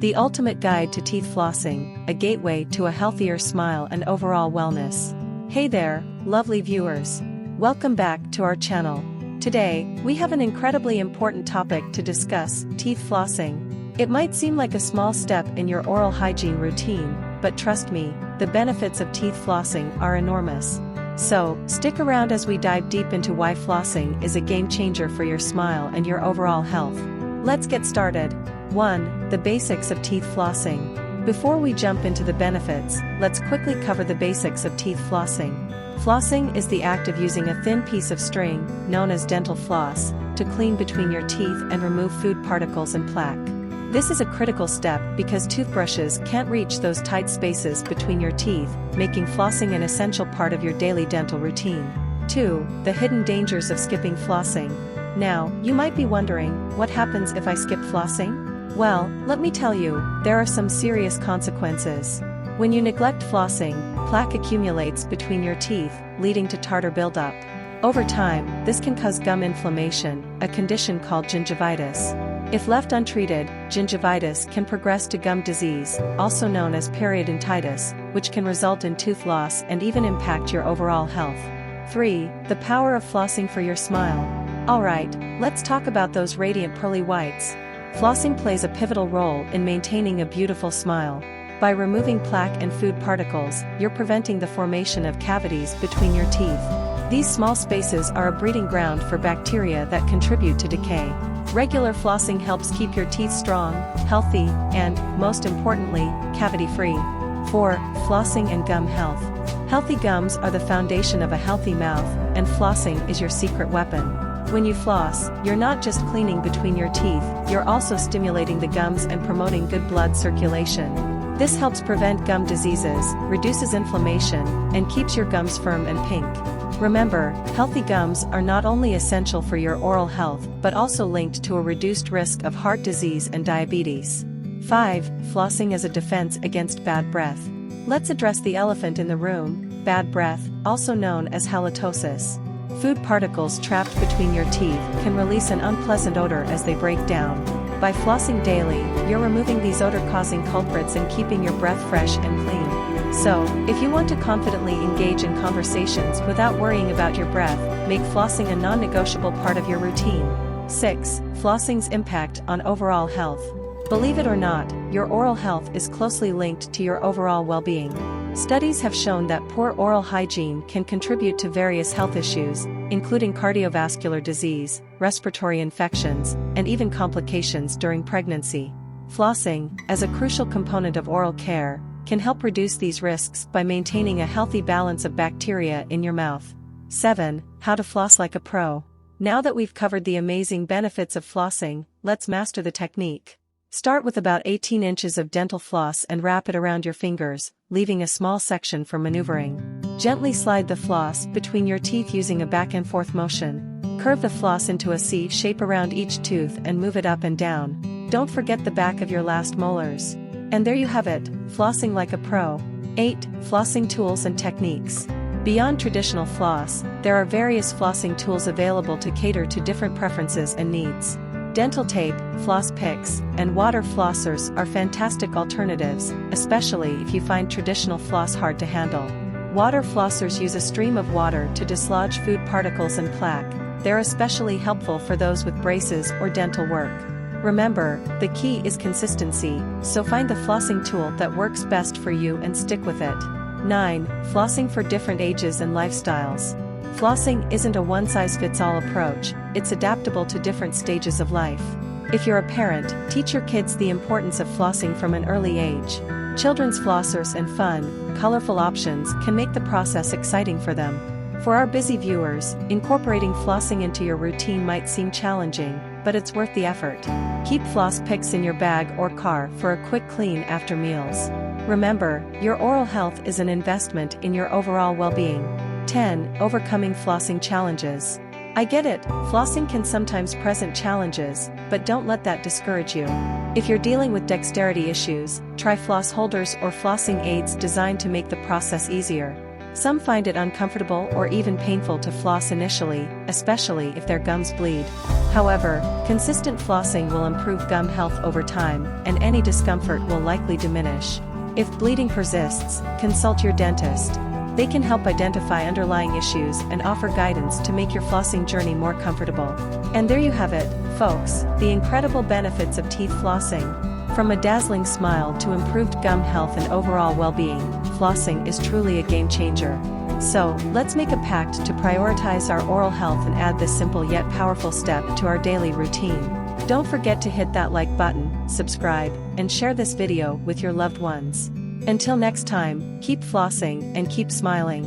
the ultimate guide to teeth flossing, a gateway to a healthier smile and overall wellness. Hey there, lovely viewers. Welcome back to our channel. Today, we have an incredibly important topic to discuss: teeth flossing. It might seem like a small step in your oral hygiene routine, but trust me, the benefits of teeth flossing are enormous. So, stick around as we dive deep into why flossing is a game changer for your smile and your overall health. Let's get started. 1. The basics of teeth flossing. Before we jump into the benefits, let's quickly cover the basics of teeth flossing. Flossing is the act of using a thin piece of string, known as dental floss, to clean between your teeth and remove food particles and plaque. This is a critical step because toothbrushes can't reach those tight spaces between your teeth, making flossing an essential part of your daily dental routine. 2. The hidden dangers of skipping flossing. Now, you might be wondering, what happens if I skip flossing? Well, let me tell you, there are some serious consequences. When you neglect flossing, plaque accumulates between your teeth, leading to tartar buildup. Over time, this can cause gum inflammation, a condition called gingivitis. If left untreated, gingivitis can progress to gum disease, also known as periodontitis, which can result in tooth loss and even impact your overall health. 3. The power of flossing for your smile. Alright, let's talk about those radiant pearly whites. Flossing plays a pivotal role in maintaining a beautiful smile. By removing plaque and food particles, you're preventing the formation of cavities between your teeth. These small spaces are a breeding ground for bacteria that contribute to decay. Regular flossing helps keep your teeth strong, healthy, and, most importantly, cavity-free. 4. Flossing and gum health. Healthy gums are the foundation of a healthy mouth, and flossing is your secret weapon. When you floss, you're not just cleaning between your teeth, you're also stimulating the gums and promoting good blood circulation. This helps prevent gum diseases, reduces inflammation, and keeps your gums firm and pink. Remember, healthy gums are not only essential for your oral health but also linked to a reduced risk of heart disease and diabetes. 5. Flossing as a defense against bad breath. Let's address the elephant in the room: bad breath, also known as halitosis. Food particles trapped between your teeth can release an unpleasant odor as they break down. By flossing daily, you're removing these odor-causing culprits and keeping your breath fresh and clean. So, if you want to confidently engage in conversations without worrying about your breath, make flossing a non-negotiable part of your routine. 6. Flossing's impact on overall health. Believe it or not, your oral health is closely linked to your overall well-being. Studies have shown that poor oral hygiene can contribute to various health issues, including cardiovascular disease, respiratory infections, and even complications during pregnancy. Flossing, as a crucial component of oral care, can help reduce these risks by maintaining a healthy balance of bacteria in your mouth. 7. How to floss like a pro. Now that we've covered the amazing benefits of flossing, let's master the technique. Start with about 18 inches of dental floss and wrap it around your fingers, leaving a small section for maneuvering. Gently slide the floss between your teeth using a back and forth motion. Curve the floss into a C shape around each tooth and move it up and down. Don't forget the back of your last molars. And there you have it, flossing like a pro. 8. Flossing tools and techniques. Beyond traditional floss, there are various flossing tools available to cater to different preferences and needs. Dental tape, floss picks, and water flossers are fantastic alternatives, especially if you find traditional floss hard to handle. Water flossers use a stream of water to dislodge food particles and plaque. They're especially helpful for those with braces or dental work. Remember, the key is consistency, so find the flossing tool that works best for you and stick with it. 9. Flossing for different ages and lifestyles. Flossing isn't a one-size-fits-all approach, it's adaptable to different stages of life. If you're a parent, teach your kids the importance of flossing from an early age. Children's flossers and fun, colorful options can make the process exciting for them. For our busy viewers, incorporating flossing into your routine might seem challenging, but it's worth the effort. Keep floss picks in your bag or car for a quick clean after meals. Remember, your oral health is an investment in your overall well-being. 10. Overcoming flossing challenges. I get it, flossing can sometimes present challenges, but don't let that discourage you. If you're dealing with dexterity issues, try floss holders or flossing aids designed to make the process easier. Some find it uncomfortable or even painful to floss initially, especially if their gums bleed. However, consistent flossing will improve gum health over time, and any discomfort will likely diminish. If bleeding persists, consult your dentist. They can help identify underlying issues and offer guidance to make your flossing journey more comfortable. And there you have it, folks, the incredible benefits of teeth flossing. From a dazzling smile to improved gum health and overall well-being, flossing is truly a game changer. So, let's make a pact to prioritize our oral health and add this simple yet powerful step to our daily routine. Don't forget to hit that like button, subscribe, and share this video with your loved ones. Until next time, keep flossing and keep smiling.